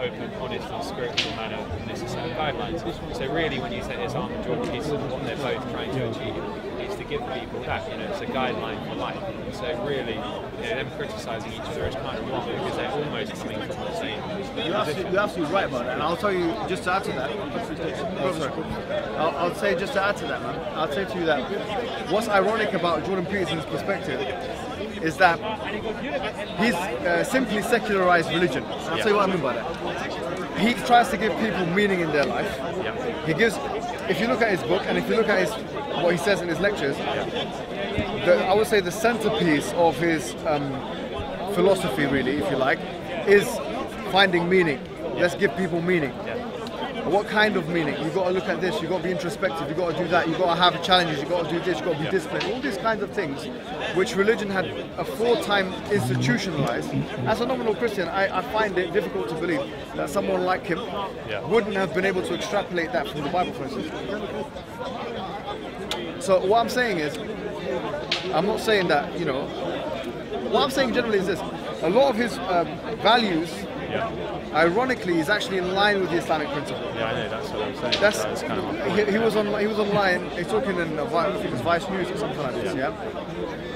open, honest and spiritual manner, and it's a set of guidelines. So really when you say Islam and Jordan Peterson, what they're both trying to achieve is to give people that, it's a guideline for life. And so really, them criticising each other is kind of wrong because they're almost coming from the same position. You're absolutely right about that, and I'll tell you, just to add to that, I'll say just to add to that, man, I'll say to you that what's ironic about Jordan Peterson's perspective is that he's simply secularized religion. I'll tell you what I mean by that. He tries to give people meaning in their life. He gives, if you look at his book and if you look at what he says in his lectures, I would say the centerpiece of his philosophy, really, if you like, is finding meaning. Let's give people meaning. What kind of meaning? You've got to look at this, you've got to be introspective, you've got to do that, you've got to have challenges, you've got to do this, you've got to be disciplined. All these kinds of things, which religion had a full-time institutionalized. As a nominal Christian, I find it difficult to believe that someone like him wouldn't have been able to extrapolate that from the Bible, for instance. So what I'm saying is, I'm not saying that, what I'm saying generally is this: a lot of his values, ironically, is actually in line with the Islamic principle. Yeah, I know, that's what I'm saying. That's kind of my point. He was online, he's talking in, I think it was Vice News or something like this,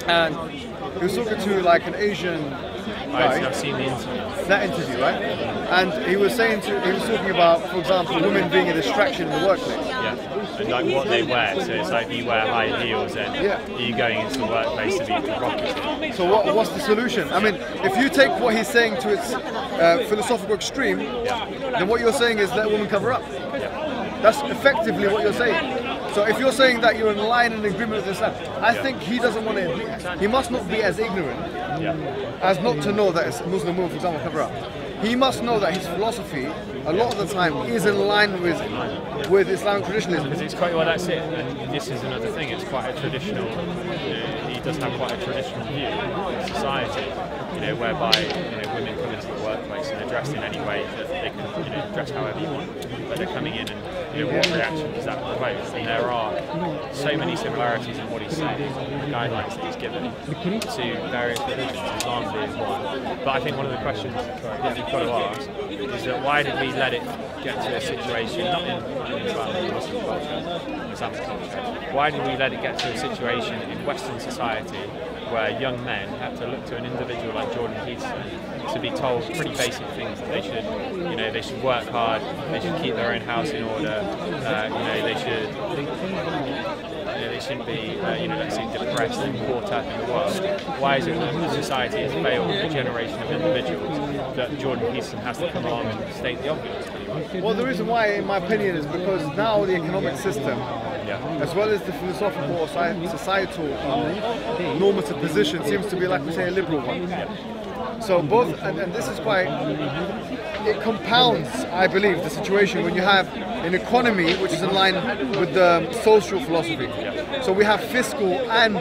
and he was talking to like an Asian guy. I've seen the interview. That interview, right? And he was talking about, for example, women being a distraction in the workplace. And like what they wear, so it's like you wear high heels and you're going into the workplace to be provocative. So what's the solution? I mean, if you take what he's saying to its philosophical extreme, then what you're saying is let women cover up. That's effectively what you're saying. So if you're saying that you're in line and agreement with Islam, I think he doesn't want to, he must not be as ignorant as not to know that Muslim women, for example, cover up. He must know that his philosophy, a lot of the time, is in line with Islamic traditionalism. Because it's quite, well, that's it. And this is another thing. It's quite a traditional. He does have quite a traditional view of society. Whereby women come into the workplace and they're dressed in any way that they can, dress however you want. But they're coming in and what reaction does that provoke? And there are so many similarities in what he's saying, the guidelines that he's given to various religions, Islam being one. But I think one of the questions that we've got to ask is that why did we let it get to a situation, not in Islam, in Muslim culture, Islamic culture, why did we let it get to a situation in Western society where young men have to look to an individual like Jordan Peterson to be told pretty basic things that they should work hard, they should keep their own house in order, they shouldn't be, let's say, depressed and caught up in the world. Why is it that society has failed a generation of individuals that Jordan Peterson has to come along and state the obvious? Well, the reason why, in my opinion, is because now the economic system, as well as the philosophical or societal normative position, seems to be, like we say, a liberal one. So both, and this is quite, it compounds, I believe, the situation when you have an economy which is in line with the social philosophy. So we have fiscal and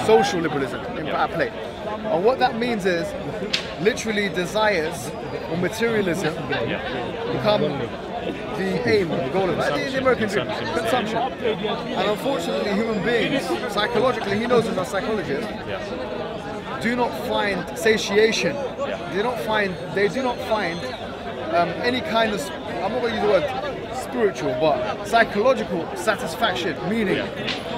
social liberalism at play. And what that means is, literally, desires or materialism become the aim, the goal of it. The American dream, consumption. And unfortunately, human beings, psychologically, he knows as a psychologist, do not find satiation. They do not find any kind of, I'm not going to use the word spiritual, but psychological satisfaction, meaning,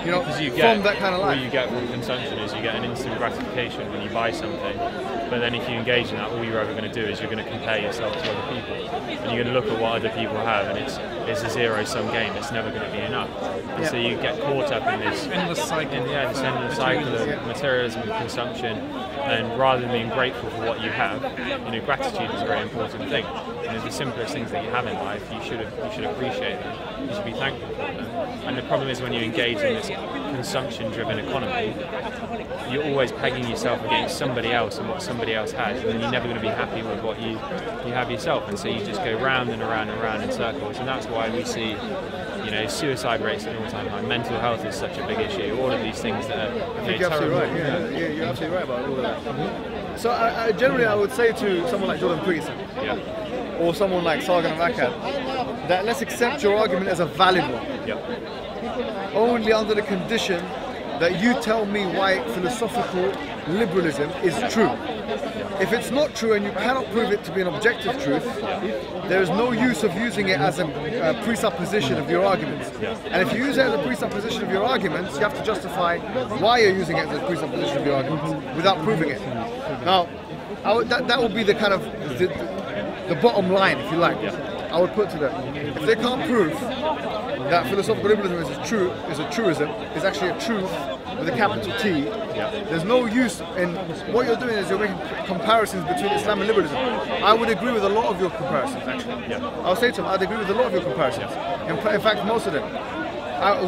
from that kind of life. What you get from consumption is you get an instant gratification when you buy something, but then if you engage in that, all you're ever going to do is you're going to compare yourself to other people, and you're going to look at what other people have, and it's a zero-sum game. It's never going to be enough, and so you get caught up in this endless cycle, this endless cycle of materialism and consumption. And rather than being grateful for what you have, gratitude is a very important thing. The simplest things that you have in life, you should appreciate them. You should be thankful for them. And the problem is when you engage in this consumption-driven economy, you're always pegging yourself against somebody else and what somebody else has, and then you're never going to be happy with what you have yourself. And so you just go round and around and around in circles. And that's why we see, suicide rates at an all-time high. Mental health is such a big issue. All of these things that are you're absolutely right. You're absolutely right about all of that. So generally, I would say to someone like Jordan Peterson, or someone like Sargon of Akkad, that let's accept your argument as a valid one. Only under the condition that you tell me why philosophical liberalism is true. If it's not true and you cannot prove it to be an objective truth, there is no use of using it as a presupposition of your arguments. And if you use it as a presupposition of your arguments, you have to justify why you're using it as a presupposition of your arguments without proving it. Now, that would be the kind of the bottom line, if you like. I would put to them, if they can't prove that philosophical liberalism is a truism, is actually a truth with a capital T, there's no use in what you're doing is you're making comparisons between Islam and liberalism. I would agree with a lot of your comparisons, actually. I'll say to them, I'd agree with a lot of your comparisons. In fact, most of them.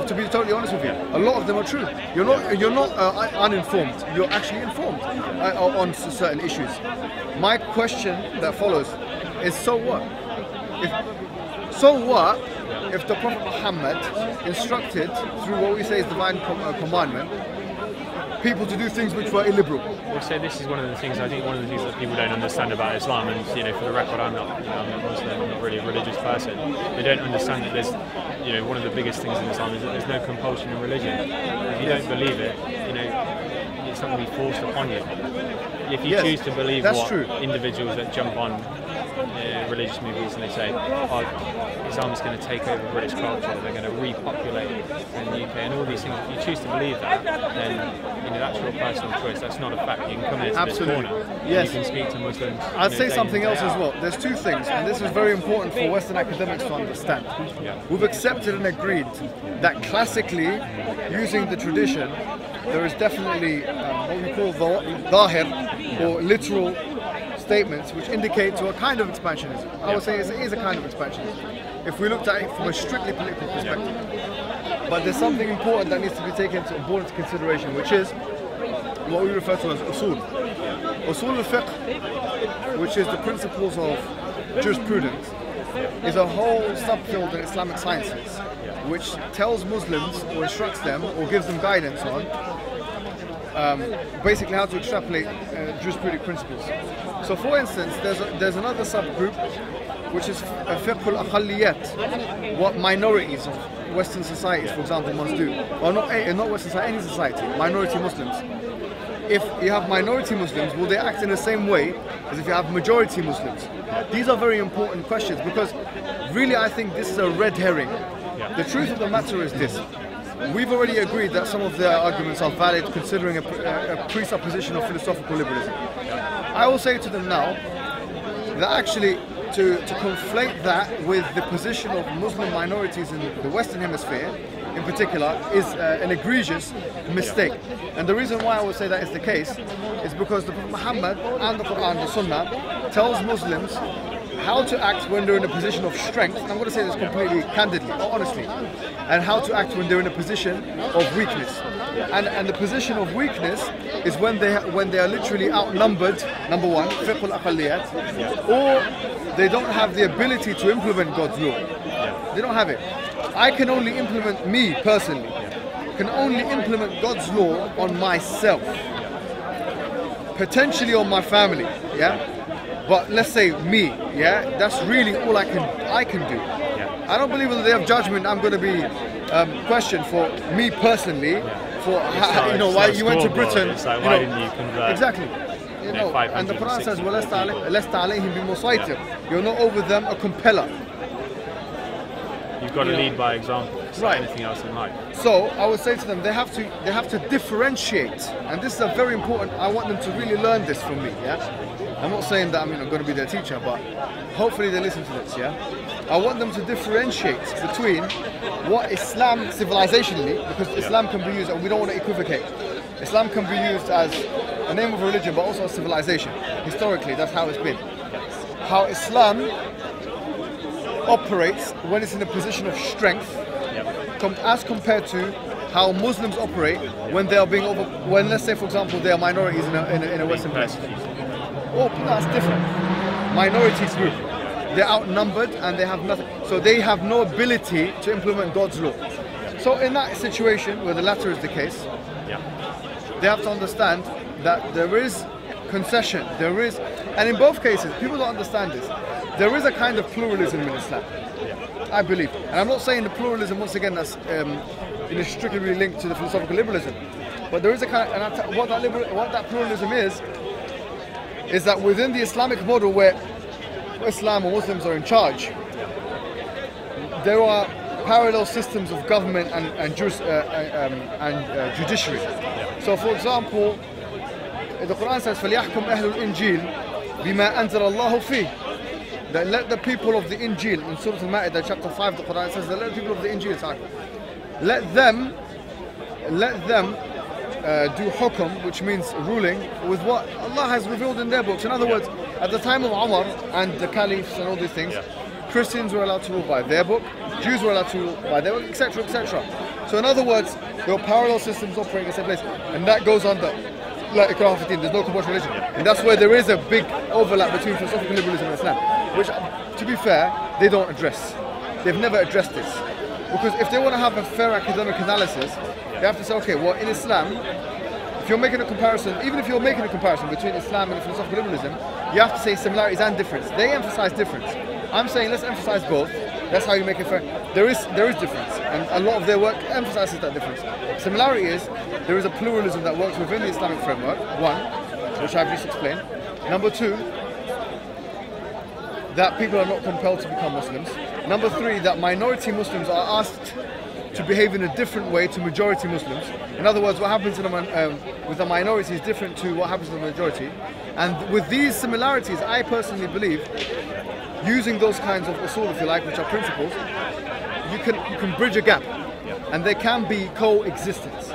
To be totally honest with you, a lot of them are true. You're not uninformed. You're actually informed on certain issues. My question that follows is, so what? If the Prophet Muhammad instructed through what we say is divine commandment people to do things which were illiberal? Well, so this is one of the things that people don't understand about Islam, and for the record, I'm not Muslim, I'm not really a religious person. They don't understand that there's, one of the biggest things in Islam is that there's no compulsion in religion. If you don't believe it, it's not going to be forced upon you. If you choose to believe individuals that jump on religious movies and they say, Islam is going to take over British culture, they're going to repopulate in the UK and all these things. If you choose to believe that, then that's your personal choice. That's not a fact. You can come into this corner. Yes. You can speak to Muslims. I'd say something else as well. There's two things, and this is very important for Western academics to understand. We've accepted and agreed that classically, using the tradition, there is definitely what we call dhahir, or literal statements which indicate to a kind of expansionism. I would say it is a kind of expansionism if we looked at it from a strictly political perspective. But there's something important that needs to be taken into consideration, which is what we refer to as usul. Usul al-fiqh, which is the principles of jurisprudence, is a whole subfield in Islamic sciences which tells Muslims or instructs them or gives them guidance on basically how to extrapolate jurisprudent principles. So for instance, there's another subgroup which is fiqh al-aqalliyat, what minorities of Western societies, for example, must do. Or not Western society, any society, minority Muslims. If you have minority Muslims, will they act in the same way as if you have majority Muslims? These are very important questions because really I think this is a red herring. The truth of the matter is this. We've already agreed that some of their arguments are valid considering a presupposition of philosophical liberalism. I will say to them now that actually to conflate that with the position of Muslim minorities in the Western Hemisphere in particular is an egregious mistake. And the reason why I would say that is the case is because the Prophet Muhammad and the Quran, the Sunnah, tells Muslims how to act when they're in a position of strength, and I'm going to say this completely candidly, honestly, and how to act when they're in a position of weakness. And the position of weakness is when they are literally outnumbered, number one, fiqh al-aqalliyat, or they don't have the ability to implement God's law. They don't have it. I can only implement, me personally, can only implement God's law on myself, potentially on my family, but let's say me, that's really all I can do. I don't believe in the day of judgment I'm going to be questioned for me personally, for why you went to Britain. It's like, why didn't you convert? Exactly. And the Quran says, وَلَسْتَ عَلَيْهِمْ بِمُصَيْتِرٍ. You're not over them a compeller. You've got to lead by example. It's like anything else in life. So I would say to them, they have to differentiate, and this is a very important. I want them to really learn this from me. I'm not saying that I'm going to be their teacher, but hopefully they listen to this. I want them to differentiate between what Islam civilizationally, because Islam can be used, and we don't want to equivocate. Islam can be used as a name of a religion, but also a civilization. Historically, that's how it's been. How Islam operates when it's in a position of strength, as compared to how Muslims operate when they are being when, let's say, for example, they are minorities in a Western place. Oh, that's different. Minority group, they're outnumbered and they have nothing, so they have no ability to implement God's law. So in that situation, where the latter is the case, they have to understand that there is concession, and in both cases, people don't understand this. There is a kind of pluralism in Islam, I believe. And I'm not saying the pluralism, once again, that's strictly linked to the philosophical liberalism. But there is a kind of, what that pluralism is that within the Islamic model where Islam or Muslims are in charge, there are parallel systems of government and judiciary. So, for example, the Quran says, فَلْيَحْكُمْ أَهْلُ الْإِنْجِيلِ بِمَا أَنزَلَ اللَّهُ فِيهِ. That let the people of the Injil, in Surah Al-Ma'idah, chapter 5, the Quran says that let the people of the Injil, let them do hukum, which means ruling, with what Allah has revealed in their books. In other words, at the time of Umar and the caliphs and all these things, Christians were allowed to rule by their book, Jews were allowed to rule by their book, etc., etc. So in other words, there are parallel systems operating in the same place, and that goes under like ikrah fi din. There's no compulsory religion, and that's where there is a big overlap between philosophical liberalism and Islam, which, to be fair, they don't address. They've never addressed this, because if they want to have a fair academic analysis, they have to say, okay, well, in Islam, if you're making a comparison, even if you're making a comparison between Islam and philosophical liberalism, you have to say similarities and difference. They emphasize difference. I'm saying let's emphasize both. That's how you make it fair. There is difference, and a lot of their work emphasizes that difference. Similarity is there is a pluralism that works within the Islamic framework. One, which I've just explained. Number two, that people are not compelled to become Muslims. Number three, that minority Muslims are asked to behave in a different way to majority Muslims. In other words, what happens with the minority is different to what happens to the majority. And with these similarities, I personally believe, using those kinds of usul, if you like, which are principles, you can bridge a gap, and there can be coexistence.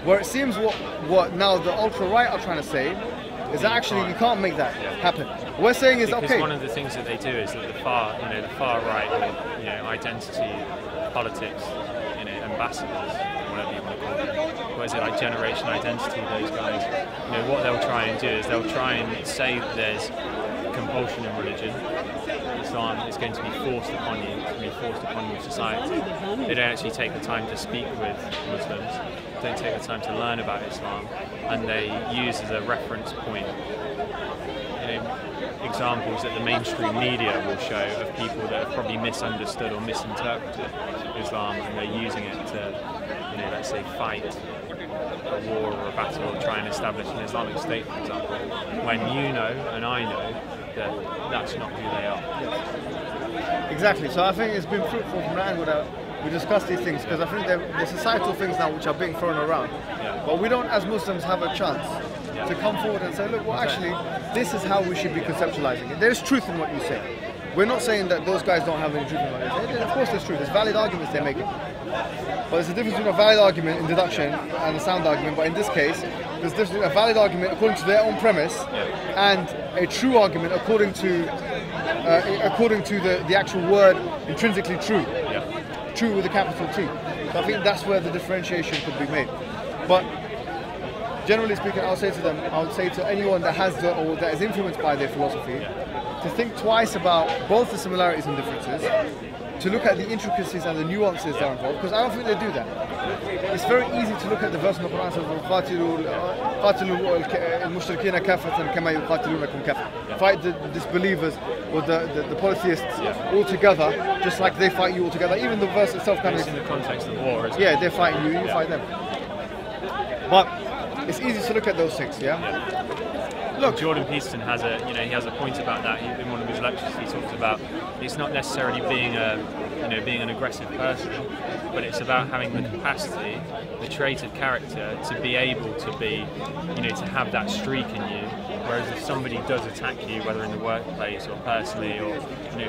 Where it seems what now the ultra-right are trying to say is that actually you can't make that happen. What we're saying is, because okay. One of the things that they do is that the far right, identity politics, ambassadors, whatever you want to call them. What is it, like generation identity? Those guys, what they'll try and do is they'll try and say that there's compulsion in religion. Islam is going to be forced upon you, it's going to be forced upon your society. They don't actually take the time to speak with Muslims, don't take the time to learn about Islam, and they use as a reference point examples that the mainstream media will show of people that have probably misunderstood or misinterpreted Islam, and they're using it to, let's say, fight a war or a battle or try and establish an Islamic state, for example, when you know and I know that that's not who they are. Exactly. So I think it's been fruitful from that angle that we discuss these things, because I think they're societal things now which are being thrown around. But we don't, as Muslims, have a chance to come forward and say, look, well, actually, this is how we should be conceptualizing it. There's truth in what you say. We're not saying that those guys don't have any truth in what they say. Of course there's truth. There's valid arguments they're making. But there's a difference between a valid argument in deduction and a sound argument. But in this case, there's a difference between a valid argument according to their own premise and a true argument according to the actual word intrinsically true. True with a capital T. So I think that's where the differentiation could be made. But generally speaking, I would say to anyone that has or that is influenced by their philosophy, to think twice about both the similarities and differences, to look at the intricacies and the nuances that are involved, because I don't think they do that. It's very easy to look at the verse in the Quran that says, fight the disbelievers or the polytheists all together, just like they fight you all together. Even the verse itself kind of... in the context of war, isn't it? Yeah, they're fighting you, you fight them. But it's easy to look at those things, Look, Jordan Peterson has a point about that. In one of his lectures, he talks about it's not necessarily being an aggressive person, but it's about having the capacity, the trait of character, to be able to be, to have that streak in you. Whereas if somebody does attack you, whether in the workplace or personally or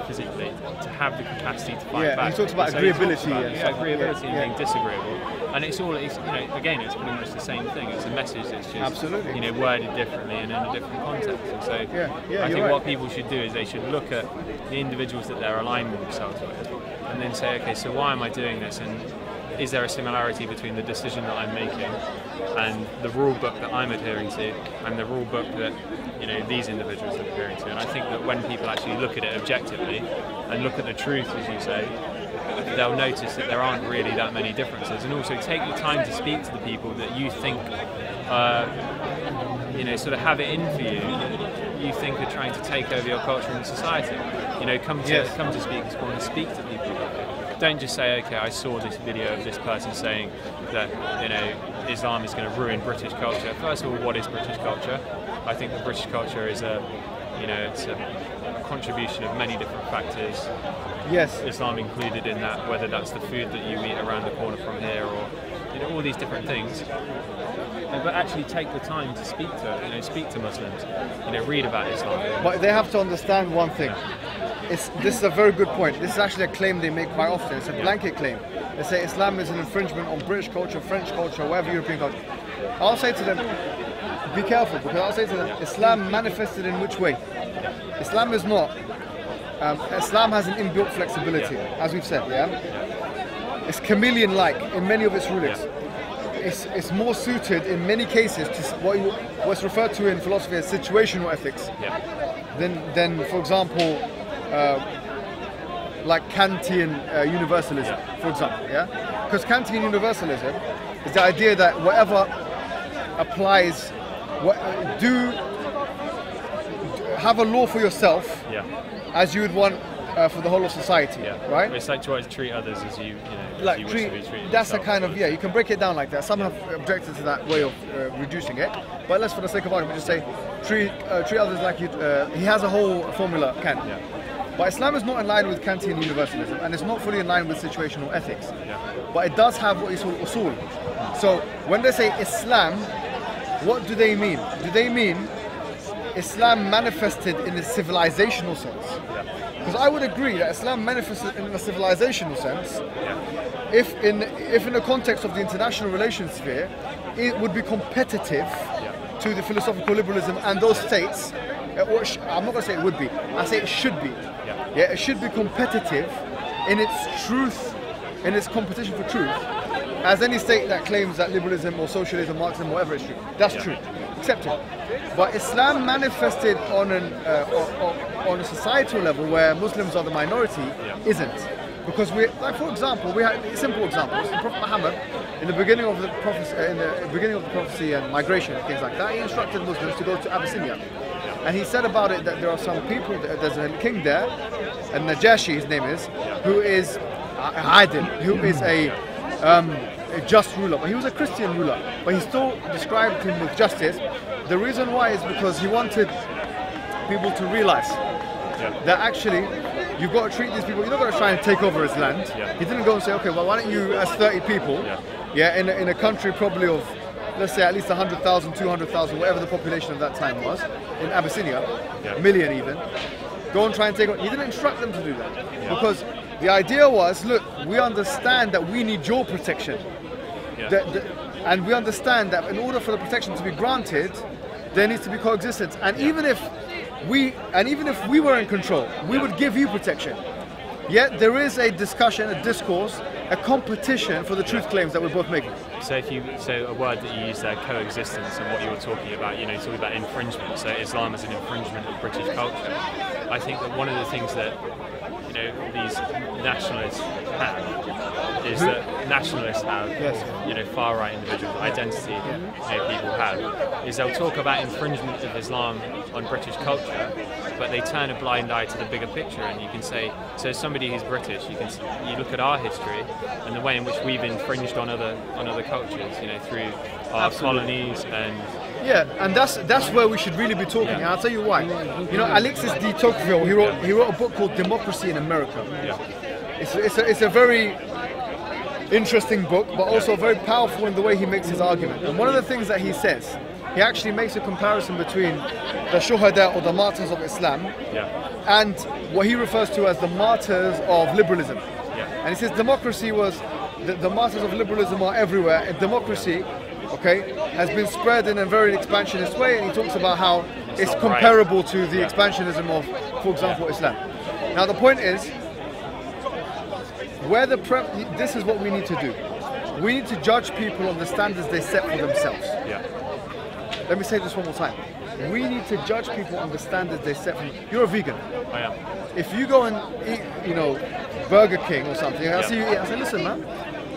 physically, to have the capacity to fight back. He talks about agreeability. Agreeability and being disagreeable. And it's again, it's pretty much the same thing. It's a message that's just absolutely worded differently and in a different context. And so I think what people should do is they should look at the individuals that they're aligning themselves with, and then say, okay, so why am I doing this? And is there a similarity between the decision that I'm making and the rule book that I'm adhering to and the rule book that these individuals are adhering to? And I think that when people actually look at it objectively and look at the truth, as you say, they'll notice that there aren't really that many differences. And also take the time to speak to the people that you think sort of have it in for you, that you think are trying to take over your culture and society. Come to Speaker's Corner, speak to people. Don't just say, okay, I saw this video of this person saying that Islam is going to ruin British culture. First of all, what is British culture? I think that British culture is it's a contribution of many different factors. Yes. Islam included in that, whether that's the food that you eat around the corner from here, or all these different things. But actually take the time to speak to Muslims, read about Islam. But they have to understand one thing. This is a very good point. This is actually a claim they make quite often. It's a blanket claim. They say Islam is an infringement on British culture, French culture, whatever European culture. I'll say to them, be careful, because I'll say to them, Islam manifested in which way? Islam is not. Islam has an inbuilt flexibility, as we've said, It's chameleon-like in many of its rulings. It's more suited in many cases to what's referred to in philosophy as situational ethics than, for example, like Kantian universalism, for example, Because Kantian universalism is the idea that whatever applies, have a law for yourself as you would want for the whole of society, right? It's like trying to treat others as you wish to be treated. That's yourself. a kind of, you can break it down like that. Some have objected to that way of reducing it, but let's, for the sake of argument, just say treat others like you. He has a whole formula, Kant. But Islam is not in line with Kantian universalism, and it's not fully in line with situational ethics. But it does have what is called usul. So when they say Islam, what do they mean? Do they mean Islam manifested in a civilizational sense? Because I would agree that Islam manifested in a civilizational sense. If in the context of the international relations sphere, it would be competitive to the philosophical liberalism and those states. I'm not going to say it would be. I say it should be. It should be competitive in its truth, in its competition for truth, as any state that claims that liberalism or socialism, Marxism, whatever is true. That's true. Accept it. But Islam manifested on a societal level where Muslims are the minority isn't. Because for example, we have simple examples. The Prophet Mohammed, in the beginning of the prophecy and migration and things like that, he instructed Muslims to go to Abyssinia. And he said about it that there are some people, there's a king there, and Najashi, his name is, who is Adil, who is a just ruler, but he was a Christian ruler, but he still described him with justice. The reason why is because he wanted people to realize that actually you've got to treat these people, you're not going to try and take over his land. He didn't go and say, okay, well, why don't you, as 30 people, in a country probably of, let's say, at least 100,000, 200,000, whatever the population of that time was, in Abyssinia, a million even, go and try and take over. He didn't instruct them to do that, because the idea was, look, we understand that we need your protection. And we understand that in order for the protection to be granted, there needs to be coexistence. And even if we were in control, we would give you protection. Yet there is a discussion, a discourse, a competition for the truth claims that we're both making. So a word that you use there, coexistence, and what you were talking about, talking about infringement. So Islam is an infringement of British culture. I think that one of the things that these nationalists have is that nationalists have, far right individuals, identity people have, is they'll talk about infringement of Islam on British culture, but they turn a blind eye to the bigger picture. And you can say, so somebody who's British, you look at our history and the way in which we've infringed on other cultures, through our colonies and. And that's where we should really be talking. And I'll tell you why. Alexis de Tocqueville, he wrote a book called Democracy in America. It's a very interesting book, but also very powerful in the way he makes his argument. And one of the things that he says, he actually makes a comparison between the shuhada or the martyrs of Islam and what he refers to as the martyrs of liberalism. And he says democracy was, the martyrs of liberalism are everywhere, and democracy has been spread in a very expansionist way, and he talks about how it's comparable to the expansionism of, for example, Islam. Now the point is, this is what we need to do. We need to judge people on the standards they set for themselves. Let me say this one more time. We need to judge people on the standards they set for themselves. You're a vegan. I am. If you go and eat, Burger King or something, I see you eat, I say, listen, man,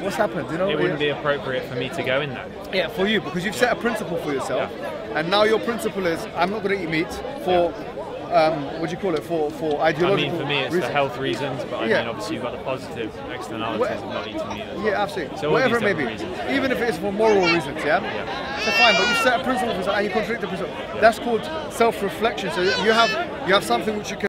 what's happened? It wouldn't be appropriate for me to go in there. Yeah, for you, because you've set a principle for yourself, and now your principle is, I'm not going to eat meat for what do you call it, for ideological I mean, for me, it's reasons. for health reasons, but I mean, obviously, you've got the positive externalities of not eating meat as well. Yeah, absolutely. So all whatever it these may be, different reasons. even if it's for moral reasons, yeah. So fine, but you set a principle and you contradict the principle. That's called self-reflection. So you have something which you can